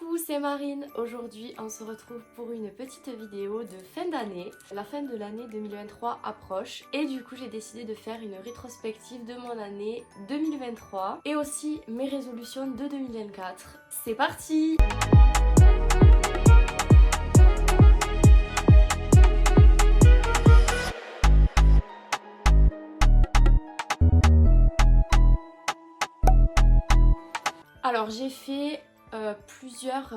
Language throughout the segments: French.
Coucou, c'est Marine. Aujourd'hui, on se retrouve pour une petite vidéo de fin d'année. La fin de l'année 2023 approche et du coup, j'ai décidé de faire une rétrospective de mon année 2023 et aussi mes résolutions de 2024. C'est parti! Alors, j'ai fait plusieurs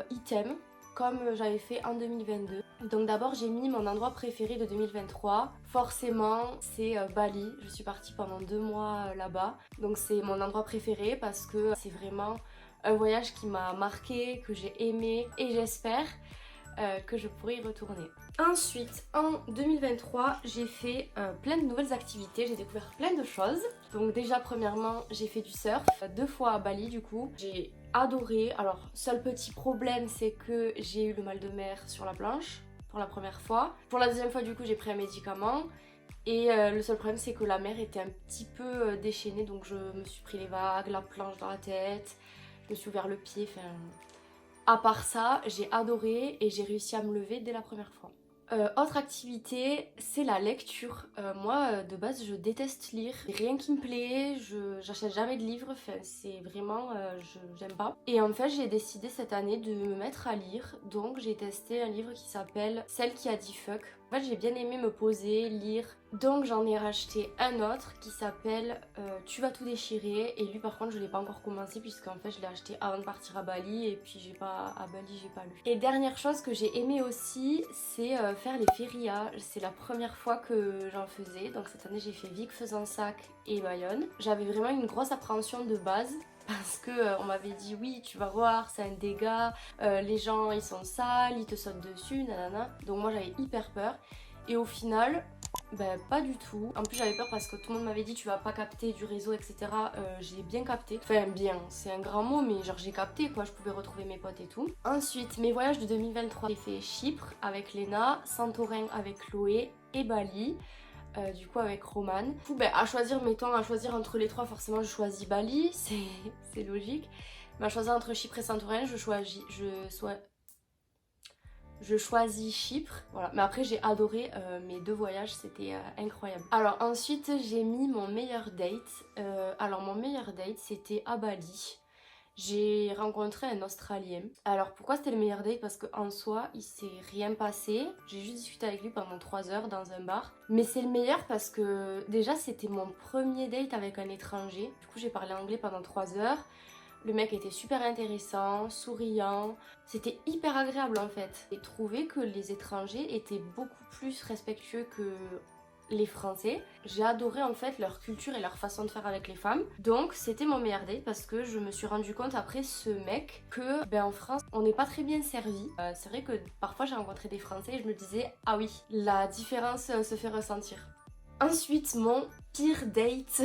items comme j'avais fait en 2022. Donc d'abord j'ai mis mon endroit préféré de 2023. Forcément c'est Bali. Je suis partie pendant 2 mois là-bas. Donc c'est mon endroit préféré parce que c'est vraiment un voyage qui m'a marqué, que j'ai aimé et j'espère que je pourrai y retourner. Ensuite, en 2023, j'ai fait plein de nouvelles activités, j'ai découvert plein de choses. Donc déjà, premièrement, j'ai fait du surf, 2 fois à Bali du coup. J'ai adoré. Alors, seul petit problème, c'est que j'ai eu le mal de mer sur la planche pour la première fois. Pour la deuxième fois, du coup, j'ai pris un médicament. Et le seul problème, c'est que la mer était un petit peu déchaînée, donc je me suis pris les vagues, la planche dans la tête, je me suis ouvert le pied, enfin... À part ça, j'ai adoré et j'ai réussi à me lever dès la première fois. Autre activité, c'est la lecture. Moi, de base, je déteste lire. Rien qui me plaît, j'achète jamais de livres, enfin, c'est vraiment, j'aime pas. Et en fait, j'ai décidé cette année de me mettre à lire. Donc, j'ai testé un livre qui s'appelle Celle qui a dit fuck. En fait, j'ai bien aimé me poser, lire. Donc, j'en ai racheté un autre qui s'appelle Tu vas tout déchirer. Et lui, par contre, je l'ai pas encore commencé puisqu'en fait, je l'ai acheté avant de partir à Bali. Et puis, à Bali, j'ai pas lu. Et dernière chose que j'ai aimé aussi, c'est faire les férias. C'est la première fois que j'en faisais. Donc, cette année, j'ai fait Vic, Fezensac et Bayonne. J'avais vraiment une grosse appréhension de base. Parce que on m'avait dit oui tu vas voir c'est un dégât, les gens ils sont sales, ils te sautent dessus, nanana. Donc moi j'avais hyper peur et au final ben pas du tout. En plus j'avais peur parce que tout le monde m'avait dit tu vas pas capter du réseau etc. J'ai bien capté, enfin bien c'est un grand mot mais genre j'ai capté quoi, je pouvais retrouver mes potes et tout. Ensuite mes voyages de 2023, j'ai fait Chypre avec Léna, Santorin avec Chloé et Bali. Du coup avec Roman. Du coup à choisir, mettons à choisir entre les trois, forcément je choisis Bali, c'est logique. Mais à choisir entre Chypre et Santorin, je choisis Chypre, voilà. Mais après j'ai adoré mes 2 voyages, c'était incroyable. Alors ensuite j'ai mis mon meilleur date. Alors mon meilleur date c'était à Bali. J'ai rencontré un Australien. Alors pourquoi c'était le meilleur date? Parce qu'en soi, il s'est rien passé. J'ai juste discuté avec lui pendant 3 heures dans un bar. Mais c'est le meilleur parce que déjà c'était mon premier date avec un étranger. Du coup j'ai parlé anglais pendant 3 heures. Le mec était super intéressant, souriant. C'était hyper agréable en fait. J'ai trouvé que les étrangers étaient beaucoup plus respectueux que les Français. J'ai adoré en fait leur culture et leur façon de faire avec les femmes. Donc c'était mon meilleur date parce que je me suis rendu compte après ce mec que en France on n'est pas très bien servi. C'est vrai que parfois j'ai rencontré des Français et je me disais ah oui, la différence se fait ressentir. Ensuite mon pire date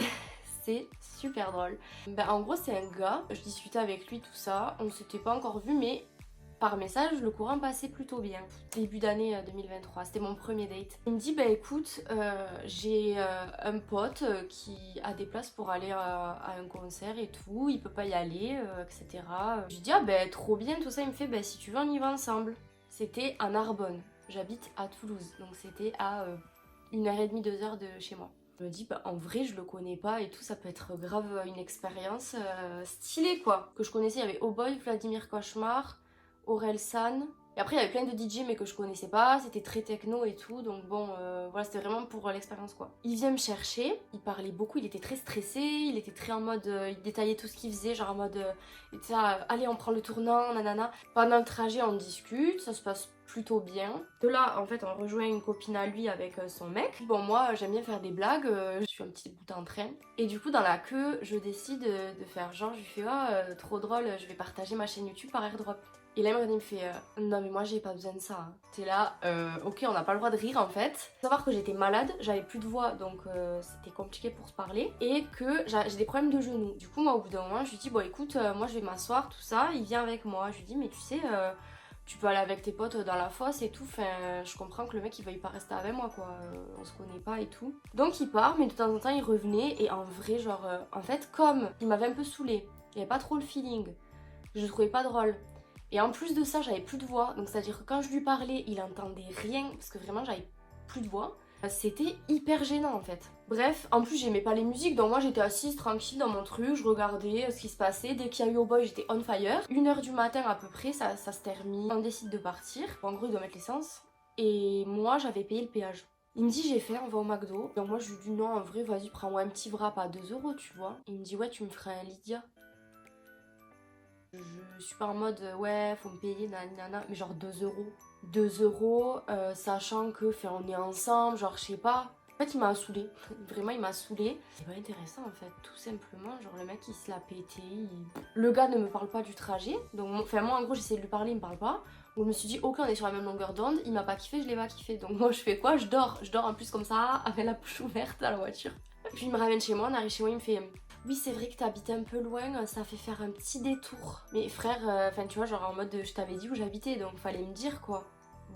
c'est super drôle. En gros c'est un gars, je discutais avec lui tout ça, on s'était pas encore vu mais par message, le courant passait plutôt bien. Début d'année 2023, c'était mon premier date. Il me dit écoute, j'ai un pote qui a des places pour aller à un concert et tout, il peut pas y aller, etc. Je lui dis trop bien tout ça, il me fait si tu veux on y va ensemble. C'était à Narbonne, j'habite à Toulouse, donc c'était à 1h30, 2 heures de chez moi. Je me dis en vrai je le connais pas et tout, ça peut être grave une expérience stylée quoi. Que je connaissais, il y avait Oh Boy, Vladimir Cauchemar, Orelsan. Et après il y avait plein de DJ mais que je connaissais pas, c'était très techno et tout, donc bon voilà c'était vraiment pour l'expérience quoi. Il vient me chercher, il parlait beaucoup, il était très stressé, il était très en mode, il détaillait tout ce qu'il faisait, genre en mode, il était là, allez on prend le tournant, nanana. Pendant le trajet on discute, ça se passe plutôt bien. De là en fait on rejoint une copine à lui avec son mec. Bon moi j'aime bien faire des blagues, je suis un petit bout en train. Et du coup dans la queue je décide de faire genre, je lui fais trop drôle, je vais partager ma chaîne YouTube par airdrop. Et là il me fait non mais moi j'ai pas besoin de ça hein. T'es là ok on n'a pas le droit de rire en fait. Faut savoir que j'étais malade, j'avais plus de voix donc c'était compliqué pour se parler. Et que j'ai des problèmes de genoux. Du coup moi au bout d'un moment je lui dis écoute moi je vais m'asseoir tout ça. Il vient avec moi, je lui dis mais tu sais tu peux aller avec tes potes dans la fosse et tout, enfin je comprends que le mec il veuille pas rester avec moi quoi, on se connaît pas et tout. Donc il part mais de temps en temps il revenait et en vrai genre en fait comme il m'avait un peu saoulée, il y avait pas trop le feeling, je le trouvais pas drôle. Et en plus de ça, j'avais plus de voix. Donc c'est-à-dire que quand je lui parlais, il entendait rien parce que vraiment j'avais plus de voix. C'était hyper gênant en fait. Bref, en plus j'aimais pas les musiques, donc moi j'étais assise tranquille dans mon truc, je regardais ce qui se passait. Dès qu'il y a eu au boy, j'étais on fire. 1h du matin à peu près, ça se termine. On décide de partir. En gros, il doit mettre l'essence. Et moi j'avais payé le péage. Il me dit j'ai faim, on va au McDo. Donc moi je lui dis non, en vrai, vas-y, prends-moi un petit wrap à 2 € tu vois. Il me dit ouais, tu me feras un Lydia. Je suis pas en mode ouais, faut me payer, nanana, mais genre 2 €. 2 €, sachant que on est ensemble, genre je sais pas. En fait, il m'a saoulée. Vraiment, il m'a saoulée. C'est pas intéressant en fait, tout simplement. Genre, le mec il se l'a pété. Le gars ne me parle pas du trajet. Donc, moi en gros, j'essaie de lui parler, il me parle pas. Donc, je me suis dit, ok, on est sur la même longueur d'onde. Il m'a pas kiffé, je l'ai pas kiffé. Donc, moi, je fais quoi? Je dors. Je dors en plus comme ça, avec la bouche ouverte dans la voiture. Puis, il me ramène chez moi. On arrive chez moi, il me fait. Oui, c'est vrai que t'habites un peu loin, ça fait faire un petit détour. Mais frère, enfin tu vois, genre en mode je t'avais dit où j'habitais, donc fallait me dire quoi.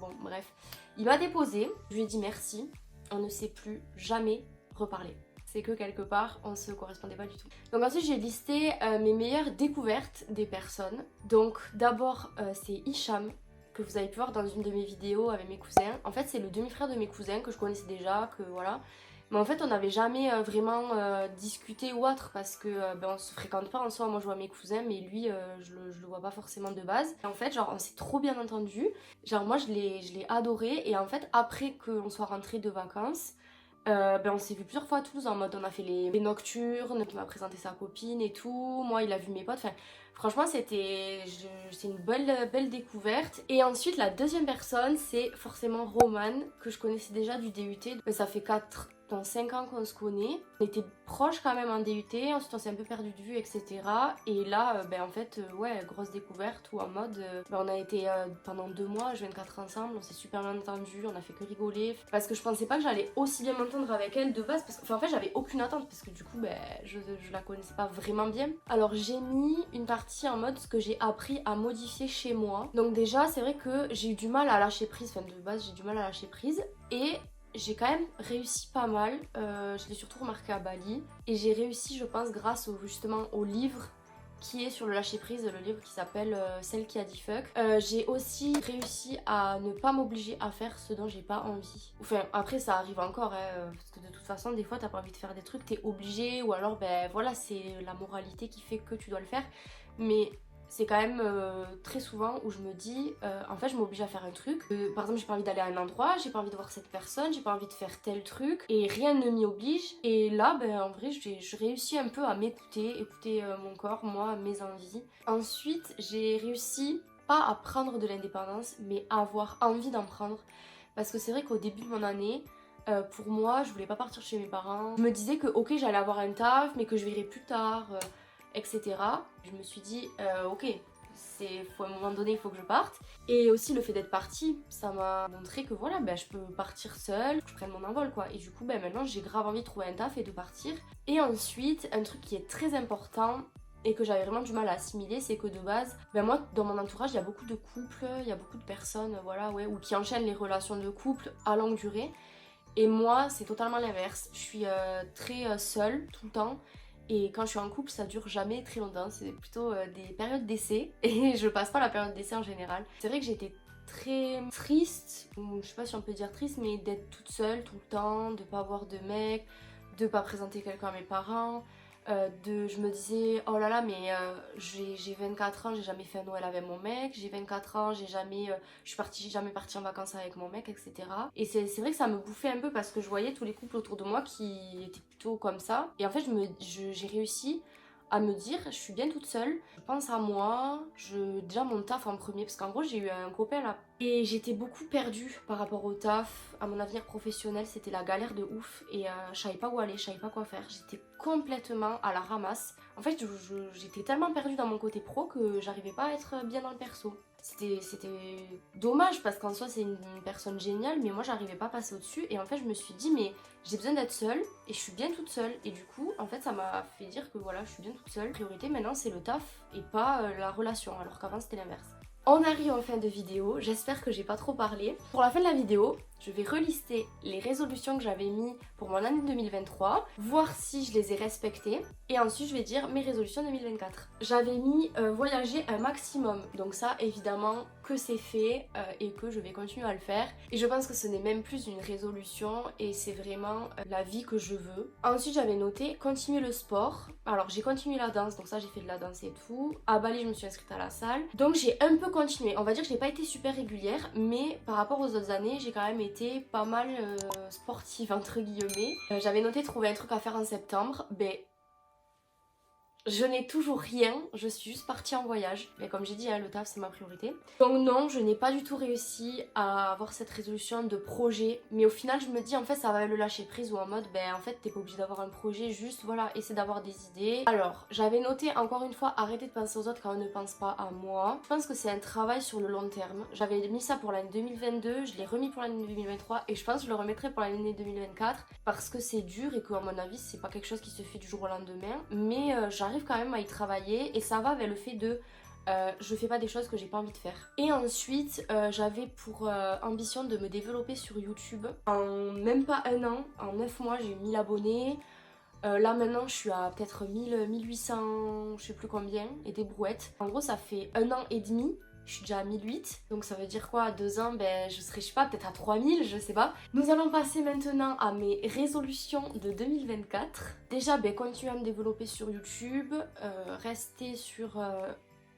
Bon, bref. Il m'a déposé, je lui ai dit merci, on ne s'est plus jamais reparlé. C'est que quelque part, on se correspondait pas du tout. Donc ensuite, j'ai listé mes meilleures découvertes des personnes. Donc d'abord, c'est Hicham, que vous avez pu voir dans une de mes vidéos avec mes cousins. En fait, c'est le demi-frère de mes cousins que je connaissais déjà, que voilà. Mais en fait, on n'avait jamais vraiment discuté ou autre parce que on se fréquente pas en soi. Moi, je vois mes cousins, mais lui, je le vois pas forcément de base. Et en fait, genre, on s'est trop bien entendu. Genre, moi, je l'ai adoré. Et en fait, après qu'on soit rentré de vacances, on s'est vu plusieurs fois à Toulouse en mode on a fait les nocturnes, il m'a présenté sa copine et tout. Moi, il a vu mes potes. Enfin, franchement, c'est une belle découverte. Et ensuite, la deuxième personne, c'est forcément Romane, que je connaissais déjà du DUT. Mais ça fait 5 ans qu'on se connaît. On était proches quand même en DUT, ensuite on s'est un peu perdu de vue, etc. Et là, en fait, ouais, grosse découverte où en mode, on a été pendant 2 mois, 24 ensemble, on s'est super bien entendu, on a fait que rigoler. Parce que je pensais pas que j'allais aussi bien m'entendre avec elle de base, parce que, en fait, j'avais aucune attente, parce que du coup, je la connaissais pas vraiment bien. Alors j'ai mis une partie en mode ce que j'ai appris à modifier chez moi. Donc déjà, c'est vrai que j'ai eu du mal à lâcher prise, enfin de base, j'ai du mal à lâcher prise. Et j'ai quand même réussi pas mal, je l'ai surtout remarqué à Bali. Et j'ai réussi, je pense, grâce justement au livre qui est sur le lâcher prise, le livre qui s'appelle Celle qui a dit fuck. J'ai aussi réussi à ne pas m'obliger à faire ce dont j'ai pas envie. Enfin, après ça arrive encore, parce que de toute façon, des fois t'as pas envie de faire des trucs, t'es obligé, ou alors voilà, c'est la moralité qui fait que tu dois le faire. Mais c'est quand même très souvent où je me dis, en fait je m'oblige à faire un truc. Par exemple, j'ai pas envie d'aller à un endroit, j'ai pas envie de voir cette personne, j'ai pas envie de faire tel truc et rien ne m'y oblige. Et là, en vrai, je réussis un peu à écouter mon corps, moi, mes envies. Ensuite, j'ai réussi pas à prendre de l'indépendance, mais à avoir envie d'en prendre. Parce que c'est vrai qu'au début de mon année, pour moi, je voulais pas partir chez mes parents. Je me disais que ok, j'allais avoir un taf, mais que je verrais plus tard. Etc. Je me suis dit, ok, à un moment donné, il faut que je parte. Et aussi le fait d'être partie, ça m'a montré que voilà, je peux partir seule, que je prenne mon envol quoi. Et du coup, maintenant, j'ai grave envie de trouver un taf et de partir. Et ensuite, un truc qui est très important et que j'avais vraiment du mal à assimiler, c'est que de base, moi, dans mon entourage, il y a beaucoup de couples, il y a beaucoup de personnes, voilà, ouais, ou qui enchaînent les relations de couple à longue durée. Et moi, c'est totalement l'inverse. Je suis très seule tout le temps. Et quand je suis en couple, ça dure jamais très longtemps, c'est plutôt des périodes d'essai. Et je passe pas la période d'essai en général. C'est vrai que j'ai été très triste, ou je sais pas si on peut dire triste, mais d'être toute seule tout le temps, de pas avoir de mec, de pas présenter quelqu'un à mes parents. Je me disais, oh là là, mais j'ai 24 ans, j'ai jamais fait un Noël avec mon mec, j'ai 24 ans, je suis jamais partie en vacances avec mon mec, etc. Et c'est vrai que ça me bouffait un peu parce que je voyais tous les couples autour de moi qui étaient plutôt comme ça. Et en fait, j'ai réussi à me dire, je suis bien toute seule, je pense à moi, déjà mon taf en premier, parce qu'en gros j'ai eu un copain là, et j'étais beaucoup perdue par rapport au taf, à mon avenir professionnel, c'était la galère de ouf, et je savais pas où aller, je savais pas quoi faire, j'étais complètement à la ramasse. En fait, j'étais tellement perdue dans mon côté pro que j'arrivais pas à être bien dans le perso. C'était dommage parce qu'en soi c'est une personne géniale, mais moi j'arrivais pas à passer au-dessus. Et en fait je me suis dit mais j'ai besoin d'être seule et je suis bien toute seule. Et du coup en fait ça m'a fait dire que voilà, je suis bien toute seule. La priorité maintenant c'est le taf et pas la relation, alors qu'avant c'était l'inverse. On arrive en fin de vidéo, j'espère que j'ai pas trop parlé. Pour la fin de la vidéo, je vais relister les résolutions que j'avais mis pour mon année 2023, voir si je les ai respectées et ensuite je vais dire mes résolutions 2024. J'avais mis voyager un maximum, donc ça évidemment que c'est fait et que je vais continuer à le faire et je pense que ce n'est même plus une résolution et c'est vraiment la vie que je veux. Ensuite j'avais noté continuer le sport, alors j'ai continué la danse, donc ça j'ai fait de la danse et tout. À Bali je me suis inscrite à la salle, donc j'ai un peu continué. On va dire que j'ai pas été super régulière, mais par rapport aux autres années j'ai quand même été pas mal sportive entre guillemets. J'avais noté trouver un truc à faire en septembre, ben je n'ai toujours rien, je suis juste partie en voyage. Mais comme j'ai dit, hein, le taf c'est ma priorité. Donc non, je n'ai pas du tout réussi à avoir cette résolution de projet. Mais au final, je me dis en fait ça va le lâcher prise ou en mode ben en fait t'es pas obligé d'avoir un projet, juste voilà, essaie d'avoir des idées. Alors, j'avais noté encore une fois, arrêter de penser aux autres quand on ne pense pas à moi. Je pense que c'est un travail sur le long terme. J'avais mis ça pour l'année 2022, je l'ai remis pour l'année 2023 et je pense que je le remettrai pour l'année 2024 parce que c'est dur et que à mon avis c'est pas quelque chose qui se fait du jour au lendemain. Mais j'arrive quand même à y travailler et ça va avec le fait de je fais pas des choses que j'ai pas envie de faire. Et ensuite j'avais pour ambition de me développer sur YouTube. En même pas un an, en 9 mois j'ai eu 1000 abonnés. Là maintenant je suis à peut-être 1000, 1800, je sais plus combien et des brouettes. En gros ça fait un an et demi. Je suis déjà à 1008, donc ça veut dire quoi? 2 ans, ben je serai, je sais pas, peut-être à 3000, je sais pas. Nous allons passer maintenant à mes résolutions de 2024. Déjà, ben continuer à me développer sur YouTube, rester sur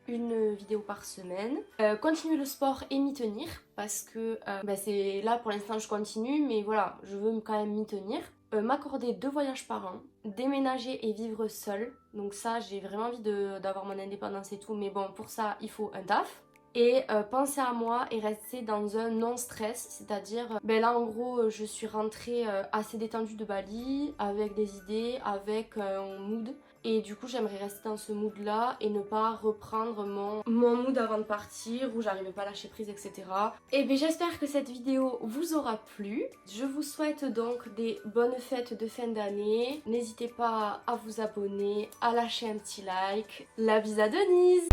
une vidéo par semaine, continuer le sport et m'y tenir, parce que ben c'est là pour l'instant je continue, mais voilà, je veux quand même m'y tenir. M'accorder 2 voyages par an, déménager et vivre seule, donc ça j'ai vraiment envie d'avoir mon indépendance et tout, mais bon pour ça il faut un taf. Et penser à moi et rester dans un non-stress, c'est-à-dire ben là en gros je suis rentrée assez détendue de Bali, avec des idées, avec un mood. Et du coup j'aimerais rester dans ce mood là et ne pas reprendre mon mood avant de partir où j'arrivais pas à lâcher prise, etc. Et bien j'espère que cette vidéo vous aura plu. Je vous souhaite donc des bonnes fêtes de fin d'année. N'hésitez pas à vous abonner, à lâcher un petit like. La bise à Denise.